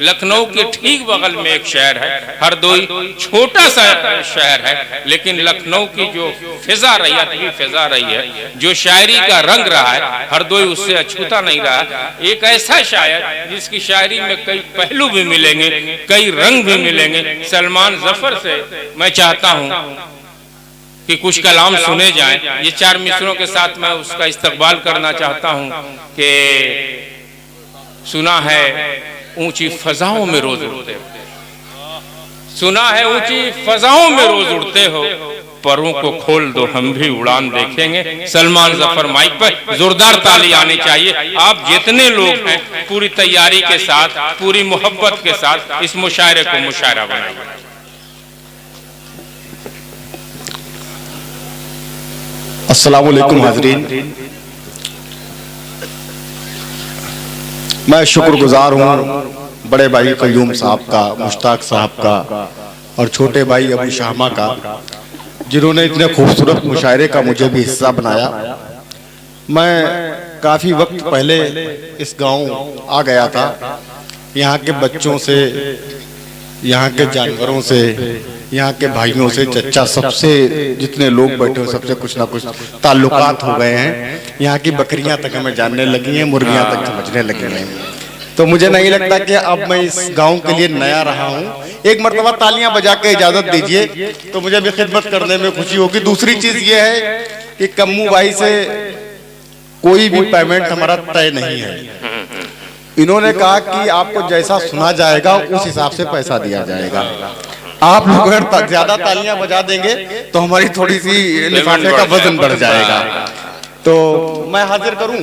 लखनऊ के ठीक बगल में एक शहर है हरदोई, छोटा सा शहर है, लेकिन लखनऊ की जो फिजा रही है, फिजा रही है, जो शायरी का रंग रहा है, हरदोई उससे अछूता नहीं रहा। एक ऐसा शायर जिसकी शायरी में कई पहलू भी मिलेंगे, कई रंग भी मिलेंगे। सलमान जफर से मैं चाहता हूं कि कुछ कलाम सुने जाएं। ये 4 मिसरों के साथ मैं उसका इस्तकबाल करना चाहता हूं कि सुना है ऊंची फजाओं में रोज उड़ते हो, सुना है ऊंची फजाओं में रोज उड़ते हो, परों को खोल दो हम भी उड़ान देखेंगे। सलमान जफर माइक पर, जोरदार ताली आनी चाहिए। आप जितने लोग हैं पूरी तैयारी के साथ, पूरी मोहब्बत के साथ इस मुशायरे को मुशायरा बनाइए। अस्सलाम वालेकुम हाज़रीन, मैं शुक्रगुजार हूँ बड़े भाई कयूम साहब का, मुश्ताक साहब का और छोटे भाई अबू शामा का, जिन्होंने इतने खूबसूरत मुशायरे का मुझे भी हिस्सा बनाया। मैं काफ़ी वक्त पहले इस गांव आ गया था। यहाँ के बच्चों से, यहाँ के जानवरों से, यहाँ के भाइयों से, चच्चा, सबसे जितने लोग बैठे हो सबसे कुछ ना कुछ ताल्लुकात हो गए हैं। यहाँ की बकरियां तक हमें जानने लगी हैं, मुर्गियां तक समझने लगी हैं। तो मुझे नहीं लगता कि अब मैं इस गांव के लिए नया रहा हूँ। एक मर्तबा तालियां बजा के इजाजत दीजिए तो मुझे भी खिदमत करने में खुशी होगी। दूसरी चीज ये है कि कम्मू भाई से कोई भी पेमेंट हमारा तय नहीं है। इन्होंने कहा कि आपको जैसा सुना जाएगा उस हिसाब से पैसा दिया जाएगा। आप लोग अगर ज्यादा तालियां बजा देंगे तो हमारी थोड़ी सी लिफाफे का वजन बढ़ जाएगा। तो मैं हाजिर करूं,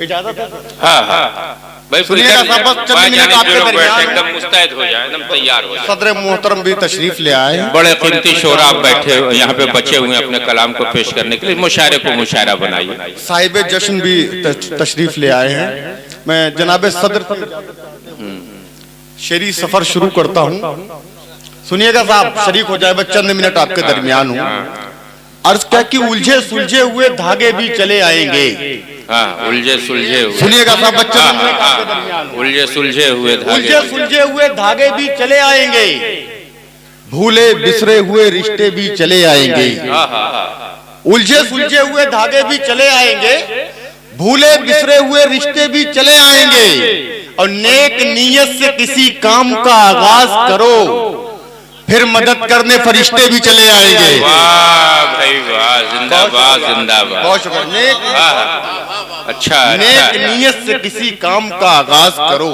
इजाजत है? हाँ भाई, सुनिएगा साहब, बस चंद मिनट आपके दरमियान एकदम मुस्तैद हो जाए, एकदम तैयार हो जाए। सदर मोहतरम भी तशरीफ ले आए, बड़े कीमती शोरा आप बैठे यहाँ पे बचे हुए अपने कलाम को पेश करने के लिए। मुशायरे को मुशायरा बनाइए। साहिब जश्न भी तशरीफ ले आए हैं। मैं जनाब सदर शेरी सफर शुरू करता हूँ। सुनिएगा साहब, शरीक हो जाए, बस चंद मिनट आपके दरमियान हूँ। अर्ज क्या कि उलझे सुलझे हुए धागे भी चले आएंगे। उलझे सुलझे हुए, सुनिएगा साहब, बच्चे आपके दरमियान, उलझे सुलझे हुए धागे भी चले आएंगे, भूले बिसरे हुए रिश्ते भी चले आएंगे। उलझे सुलझे हुए धागे भी चले आएंगे, भूले बिसरे हुए रिश्ते भी चले आएंगे, और नेक नीयत से किसी काम का आगाज करो, फिर मदद करने फरिश्ते भी चले आएंगे। वाह भाई वाह, जिंदाबाद जिंदाबाद। बहुत शुक्रिया। अच्छा, नेक नीयत से किसी काम का आगाज करो,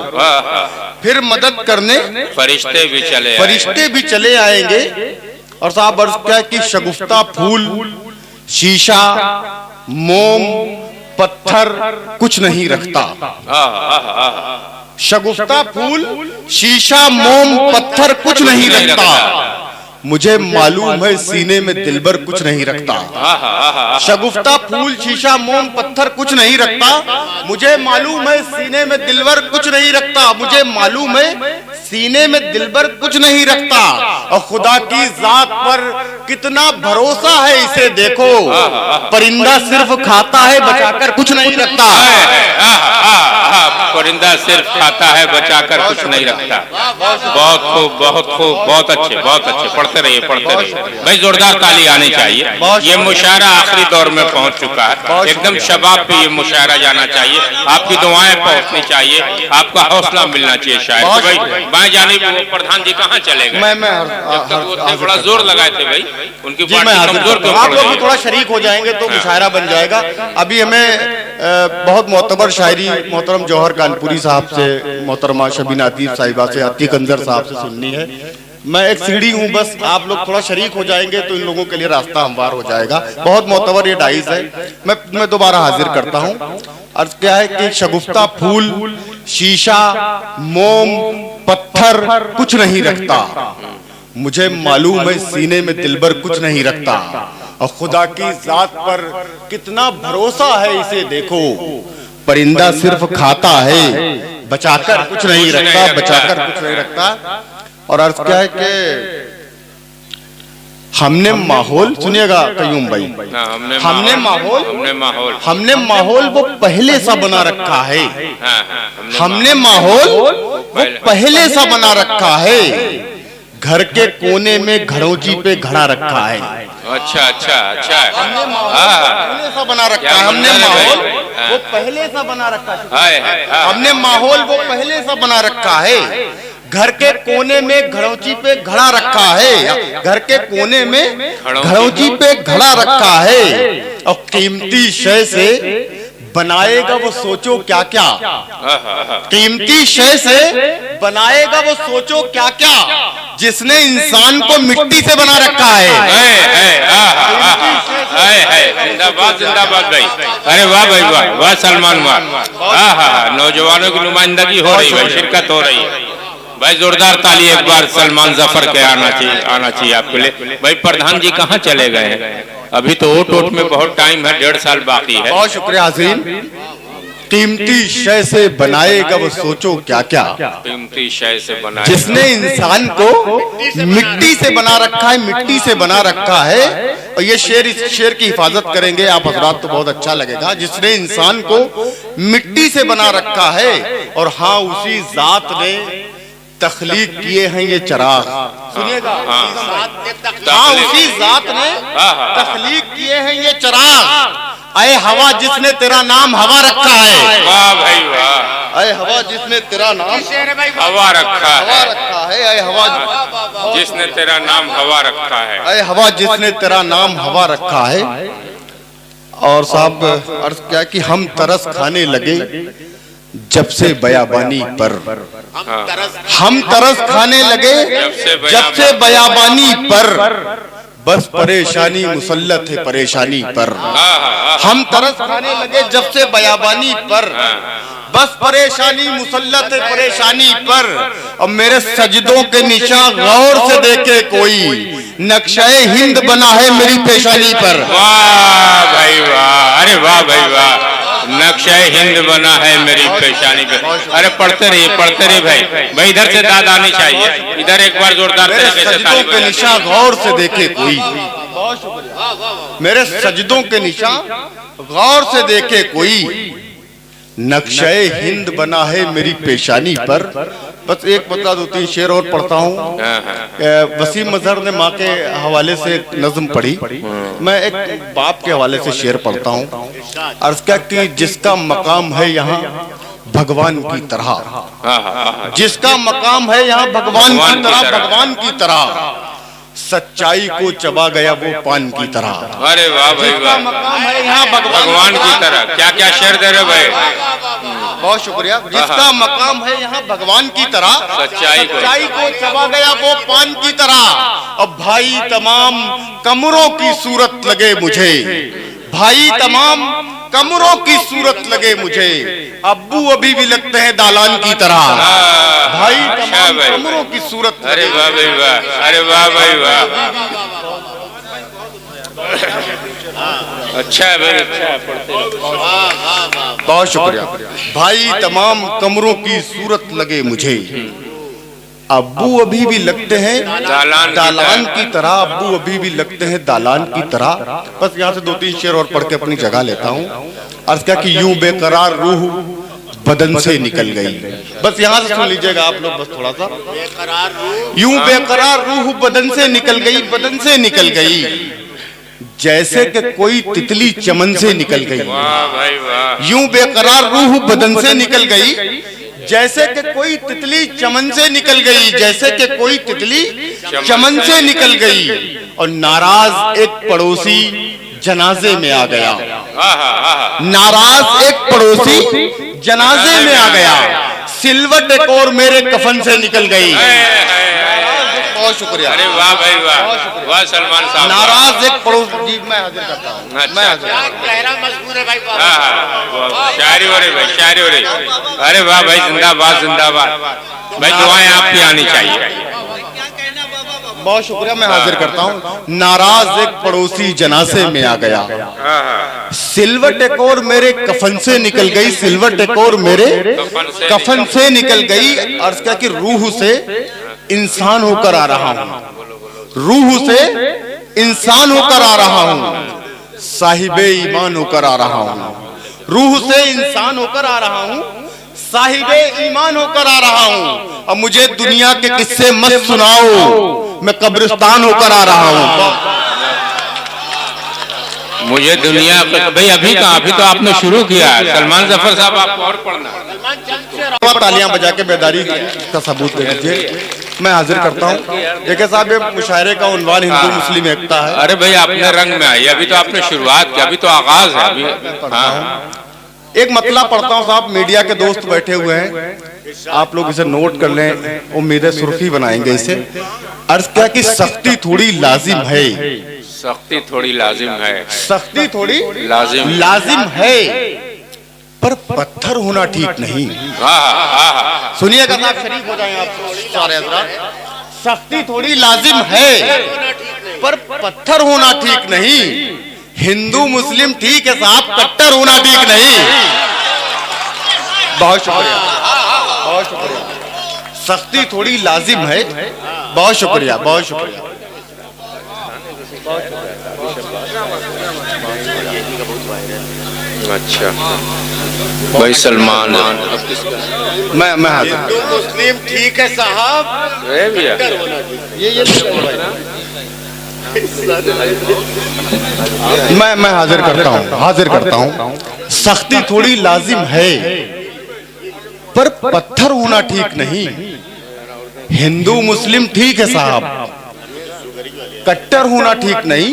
फिर मदद करने फरिश्ते भी चले आएंगे। और साहब अर्ज क्या कि शगुफ्ता फूल, शीशा, मोम, पत्थर कुछ नहीं रखता। शगुफ्ता फूल, शीशा, मोम, पत्थर कुछ नहीं रखता, मुझे मालूम है सीने में दिलबर कुछ नहीं रखता। शगुफ्ता फूल, शीशा, मोम, पत्थर कुछ नहीं रखता, मुझे मालूम है सीने में दिलबर कुछ नहीं रखता, मुझे मालूम है सीने में दिलबर कुछ नहीं रखता। और खुदा की जात पर कितना भरोसा है इसे देखो, परिंदा सिर्फ खाता है बचाकर कुछ नहीं रखता। परिंदा सिर्फ खाता है बचाकर कुछ नहीं रखता। बहुत खूब, बहुत खूब, बहुत अच्छे, बहुत अच्छे। पढ़ते रहिए, पढ़ते रहिए भाई, जोरदार ताली आनी चाहिए। ये मुशायरा आखिरी दौर में पहुंच चुका है, एकदम शबाब पे ये मुशायरा जाना चाहिए। आपकी दुआएं पहुंचनी चाहिए, आपका हौसला मिलना चाहिए। शायद भाई बाएं जानिब वो प्रधान जी कहाँ चले गए? मैं बड़ा जोर लगाए थे भाई, उनकी पार्टी कमजोर क्यों? आप लोग भी थोड़ा शरीक हो जाएंगे तो मुशायरा बन जाएगा। अभी हमें बहुत मोतबर शायरी मोहतरम जौहर कानपुरी साहब से, मोहतरमा शबीना अतीफ साहिबा से, अतीक अंजर साहब से सुननी है। मैं एक सीढ़ी हूँ, बस आप लोग थोड़ा शरीक हो जाएंगे तो इन लोगों के लिए रास्ता हमवार हो जाएगा। बहुत मोतबर ये डाइस है। मैं दोबारा हाजिर करता हूँ। अर्ज क्या है कि शगुफ्ता फूल, शीशा, मोम, पत्थर कुछ नहीं रखता, मुझे मालूम है सीने में दिलबर कुछ नहीं रखता, और खुदा की जात पर कितना भरोसा है इसे देखो, परिंदा सिर्फ खाता है बचाकर कुछ नहीं रखता, बचाकर कुछ नहीं रखता। और अर्थ क्या है कि हमने माहौल, सुनिएगा कयूम भाई, हमने माहौल वो पहले सा बना रखा है। हमने माहौल वो पहले सा बना रखा है। घर के कोने में घड़ोजी पे घड़ा रखा है। अच्छा अच्छा अच्छा, हमने माहौल पहले सा बना रखा है। हमने माहौल वो पहले सा बना रखा है। हमने माहौल वो पहले सा बना रखा है। घर के कोने में घड़ोजी पे घड़ा रखा है। घर के कोने में घड़ोजी पे घड़ा रखा है। और कीमती शय से बनाएगा वो सोचो क्या क्या। कीमती शय से बनाएगा वो सोचो क्या क्या, जिसने इंसान को मिट्टी से बना रखा है। जिंदाबाद जिंदाबाद भाई। अरे वाह भाई वाह, वाह सलमान वाह। नौजवानों की नुमाइंदगी हो रही है, शिरकत हो रही है भाई। जोरदार ताली एक बार सलमान जफर के आना चाहिए आपके लिए। भाई प्रधान जी कहाँ चले गए हैं? अभी तो वोट में बहुत टाइम है, 1.5 साल बाकी है। बहुत शुक्रिया हाज़रीन। कीमती शय से बनाएगा वो सोचो क्या क्या, कीमती शय से बनाएगा, जिसने इंसान को मिट्टी से बना रखा है। मिट्टी से बना रखा है। और ये शेर, इस शेर की हिफाजत करेंगे आप हजरात तो बहुत अच्छा लगेगा। जिसने इंसान को मिट्टी से बना रखा है, और हाँ उसी जात ने तख्लीक किए हैं ये चिराग। सुनिएगा, हाँ उसी जात ने तख्लीक किए हैं ये चिराग। अय हवा जिसने तेरा नाम हवा रखा है। वाह भाई वाह। अय हवा जिसने तेरा नाम हवा रखा है। अय हवा जिसने तेरा नाम हवा रखा है। अय हवा जिसने तेरा नाम हवा रखा है। और साहब अर्ज क्या कि हम तरस खाने लगे जब से बयाबानी पर। हम तरस खाने लगे जब से बयाबानी पर। बस परेशानी मुसल्लत है परेशानी पर। हम तरस खाने लगे जब से बयाबानी पर। बस परेशानी मुसल्लत है परेशानी पर। और मेरे सजदों के निशान गौर से देखे कोई, नक्शाए हिंद बना है मेरी पेशानी पर। वाह भाई वाह। अरे वाह भाई वाह। नक्शाए हिंद बना है मेरी पेशानी पे। अरे पढ़ते रहिए भाई। इधर से दाद आनी चाहिए, इधर एक बार जोरदार तरीके से सजदों के निशान गौर से देखे कोई। मेरे सजदों के निशान गौर से देखे कोई, नक्शाए हिंद बना है मेरी पेशानी पर। बस एक मतलब 2-3 शेर और पढ़ता हूँ। वसीम मजहर ने माँ के हवाले से एक नज्म पढ़ी, मैं एक बाप के हवाले से शेर पढ़ता हूँ। अर्ज क्या कि जिसका मकाम है यहाँ भगवान की तरह, जिसका मकाम है यहाँ भगवान की तरह, भगवान की तरह, सच्चाई को चबा गया वो पान की तरह। अरे वाह भाई वाह। मकाम है यहाँ भगवान की तरह। क्या क्या शेर दे रहे भाई। बहुत शुक्रिया। जिसका मकाम है यहाँ भगवान की तरह, सच्चाई को चबा गया वो पान की तरह। अब भाई तमाम कमरों की सूरत लगे मुझे, भाई तमाम कमरों की सूरत लगे मुझे। अब्बू अभी भी लगते हैं दालान की तरह, भाई तमाम कमरों की सूरत। अरे वाह भाई वाह। अरे वाह भाई वाह। अच्छा है भाई, अच्छा है, पढ़ते। बहुत शुक्रिया। भाई तमाम कमरों की सूरत लगे मुझे, अब्बू अभी भी लगते हैं दालान की तरह। अब्बू अभी भी लगते हैं दालान की तरह। बस यहाँ से 2-3 शेर और पढ़ के अपनी जगह लेता हूँ। अर्ज क्या कि यूं बेकरार रूह बदन से निकल गई। बस यहाँ से सुन लीजिएगा आप लोग, बस थोड़ा सा। यूं बेकरार रूह बदन से निकल गई, बदन से निकल गई, जैसे कि कोई तितली चमन से निकल गई। यूं बेकरार रूह बदन से निकल गई, जैसे कि कोई तितली चमन से निकल गई, जैसे कि कोई तितली चमन से निकल गई। और नाराज एक पड़ोसी जनाजे में आ गया, नाराज एक पड़ोसी जनाजे में आ गया। सिलवट एक और मेरे कफन से निकल गई। बहुत शुक्रिया। अरे वाह भाई वाह, वाह सलमान साहब। नाराज एक पड़ोसी जी, मैं हाजिर करता हूँ। मैं हाजिर मजबूर है भाई। शायरी हो रही भाई, शायरी हो रही। अरे वाह भाई, जिंदाबाद जिंदाबाद भाई। दुआएं आपकी आनी चाहिए। बहुत शुक्रिया, मैं हाजिर करता हूँ। नाराज एक पड़ोसी जनाजे में आ गया, सिलवट एक और मेरे कफन से निकल गई, सिलवट एक और मेरे कफन से निकल गई। अर्ज क्या कि रूह से इंसान होकर आ रहा हूँ, रूह से इंसान होकर आ रहा हूँ, साहिबे ईमान होकर आ रहा हूँ। रूह से इंसान होकर आ रहा हूँ, साहिबे ईमान होकर आ रहा हूँ। अब मुझे दुनिया के किस्से मत सुनाओ, मैं कब्रिस्तान होकर आ रहा हूँ। मुझे दुनिया का भाई अभी कहाँ, अभी तो आपने शुरू किया है। सलमान जफर साहब आपको और पढ़ना। तालियां बजा के बेदारी का सबूत दे दीजिए, मैं हाजिर करता हूँ। देखिए साहब, ये मुशायरे का उन्वान हिंदू मुस्लिम एकता है। अरे भाई आपने रंग में आई, अभी तो आपने शुरुआत की, अभी तो आगाज है अभी। हाँ, एक मतला पढ़ता हूँ साहब, मीडिया के दोस्त बैठे हुए हैं, आप लोग इसे नोट कर लें, उम्मीद सुर्खी बनाएंगे इसे। अर्ज क्या कि सख्ती थोड़ी लाजिम है, सख्ती थोड़ी लाजिम है, सख्ती थोड़ी लाजिम है, पर पत्थर होना ठीक नहीं। सुनिएगा साहब, शरीक हो जाएं आप सारे हज़रात। सख्ती थोड़ी लाजिम है, पर पत्थर होना ठीक नहीं। हिंदू मुस्लिम ठीक है साहब, कट्टर होना ठीक नहीं। बहुत शुक्रिया, बहुत शुक्रिया। सख्ती थोड़ी लाजिम है, बहुत शुक्रिया, बहुत शुक्रिया। अच्छा भाई सलमान, मैं हाजिर। हिंदू मुस्लिम ठीक है साहब, ये मैं हाजिर करता हूँ, हाजिर करता हूँ। सख्ती थोड़ी लाजिम है, पर पत्थर होना ठीक नहीं। हिंदू मुस्लिम ठीक है साहब, कट्टर होना ठीक नहीं।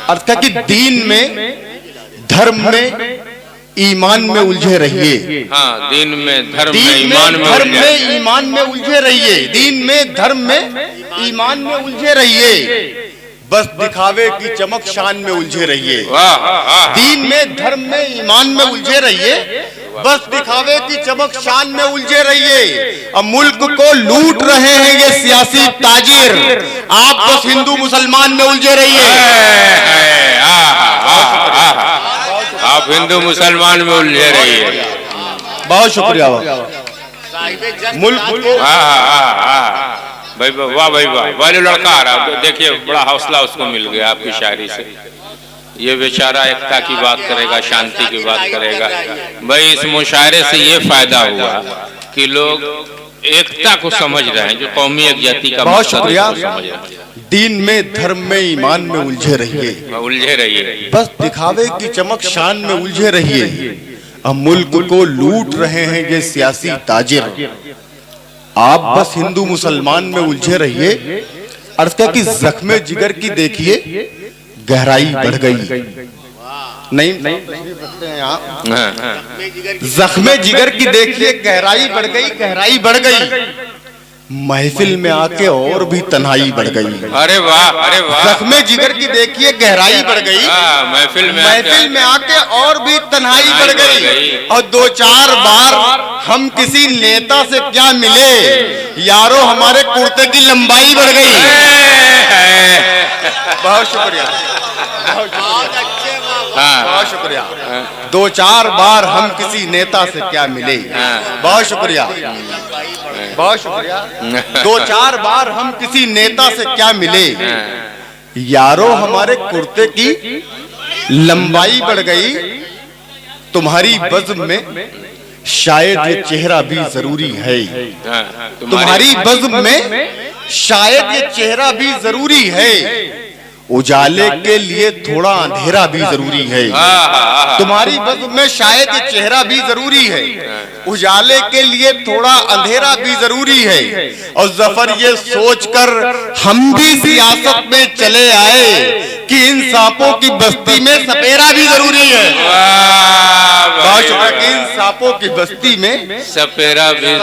अर्थ है कि दीन में, धर्म में, ईमान में उलझे रहिए। हाँ, दीन में, धर्म में, दीन में, धर्म में, ईमान में उलझे रहिए। दीन में, धर्म में, ईमान में उलझे रहिए, बस दिखावे की चमक शान में उलझे रहिए। दीन में, धर्म में, ईमान में उलझे रहिए, बस दिखावे की चमक शान में उलझे रहिए। अब मुल्क को लूट रहे हैं ये सियासी ताजिर, आप बस हिंदू मुसलमान में उलझे रहिए। आप हिंदू मुसलमान में उलझे रहिए। बहुत शुक्रिया। मुल्क भाई वाह भाई वाह, वाले लड़का आ रहा, देखिए बड़ा हौसला उसको मिल गया आपकी शायरी से। ये बेचारा एकता की बात करेगा, शांति की बात करेगा। भाई इस मुशायरे से ये फायदा हुआ कि लोग एकता को समझ रहे हैं, जो कौमी एकजाती का बहुत शुक्रिया। दीन में, धर्म में, ईमान में उलझे रहिए, उलझे रहिए, बस दिखावे की चमक शान में उलझे रहिए। अब मुल्क को लूट रहे हैं ये सियासी ताजिर, आप बस हिंदू मुसलमान में उलझे रहिए। अर्थ क्या कि जख्मे जिगर की देखिए गहराई बढ़ गई। नहीं यहाँ जख्मे जिगर की देखिए गहराई बढ़ गई, गहराई बढ़ गई। महफिल में आके और भी तन्हाई बढ़ गई। अरे वाह, अरे वाह। जख्मे जिगर की देखिए गहराई बढ़ गई, महफिल में आके और भी तन्हाई बढ़ गई। और 2-4 बार हम किसी नेता से क्या मिले, यारो हमारे कुर्ते की लंबाई बढ़ गई। बहुत शुक्रिया, बहुत शुक्रिया। 2-4 बार हम किसी नेता से क्या मिले, बहुत शुक्रिया, बहुत शुक्रिया। 2-4 बार हम किसी नेता से क्या मिले, यारो हमारे कुर्ते की लंबाई बढ़ गई। तुम्हारी बज़्म में शायद ये चेहरा भी जरूरी है, तुम्हारी बज़्म में शायद ये चेहरा भी जरूरी है। उजाले के लिए थोड़ा अंधेरा भी जरूरी है, तुम्हारी बज़्म में शायद ये चेहरा भी जरूरी है। उजाले के लिए थोड़ा अंधेरा भी जरूरी है। और जफर ये सोचकर हम भी सियासत में चले आए कि इन सांपों की बस्ती में सपेरा भी जरूरी है। बहुत शुक्रिया। इन सांपों की बस्ती में सपेरा भी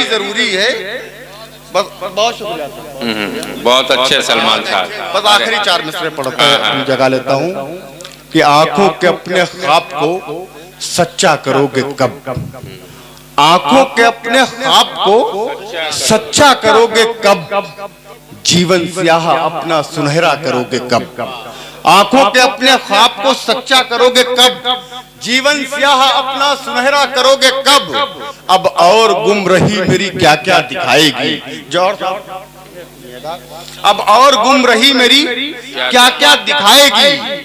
जरूरी है। बहुत शुक्रिया, बहुत अच्छे सलमान साहब। बस आखिरी 4 मिसरे पढ़ता हूँ, जगा लेता हूँ कि आंखों के अपने ख्वाब को सच्चा करोगे कब, आंखों के अपने ख्वाब को सच्चा करोगे कब, जीवन स्याह अपना सुनहरा करोगे कब। आंखों के अपने ख्वाब को सच्चा करोगे कब, जीवन स्याह अपना सुनहरा करोगे कब। अब और गुम रही मेरी क्या क्या दिखाएगी। जौहर साहब अब और गुम रही मेरी क्या क्या दिखाएगी,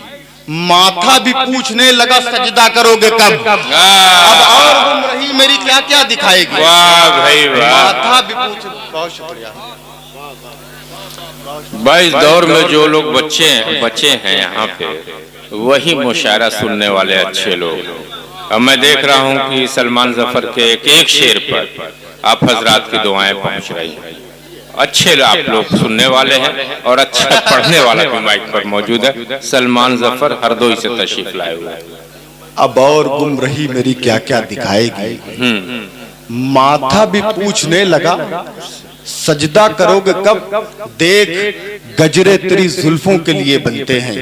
माथा भी पूछने लगा सजदा करोगे कब। अब और गुम रही मेरी क्या क्या दिखाएगी, वाह भाई वाह। माथा भी पूछ। बहुत शुक्रिया भाई, इस दौर में जो लोग बच्चे हैं यहाँ पे, वही मुशायरा सुनने वाले अच्छे लोग। अब मैं देख रहा हूँ कि सलमान जफर के एक एक शेर पर आप हजरात की दुआएं पहुँच रही हैं। अच्छे आप लोग सुनने वाले हैं और अच्छा पढ़ने वाला भी माइक पर मौजूद है। सलमान जफर हरदोई से तशरीफ लाए हुए हैं। अब और गुम रही मेरी क्या क्या दिखाएगी, माथा भी पूछने लगा सजदा करोगे कब, देख गजरे तेरी जुल्फों के लिए बनते हैं।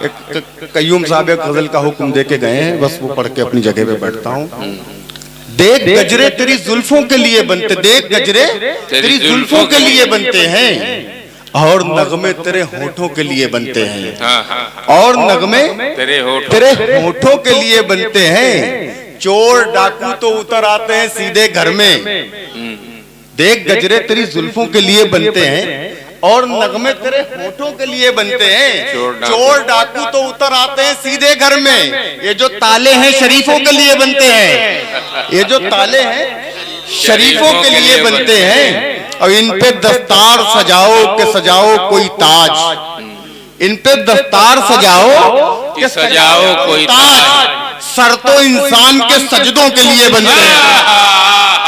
एक कय्यूम साहब एक गजल का हुक्म देके गए हैं, बस वो पढ़ के अपनी जगह पे बैठता हूँ। देख गजरे तेरी जुल्फों के लिए बनते, देख गजरे तेरी जुल्फों के लिए बनते हैं, और नगमे तेरे होठों के लिए बनते हैं, और नगमे तेरे होठों के लिए बनते हैं। चोर डाकू तो उतर आते हैं सीधे घर में, देख गजरे तेरी जुल्फों के लिए बनते हैं और नगमे तेरे होठों के लिए बनते हैं। चोर डाकू तो उतर आते हैं सीधे घर में, ये जो ताले हैं शरीफों के लिए बनते हैं, ये जो ताले हैं शरीफों के लिए बनते हैं। और इन पे दस्तार सजाओ के सजाओ कोई ताज, इन पे दस्तार सजाओ कि सजाओ कोई ताज, सर तो इंसान के सजदों के लिए बनते हैं।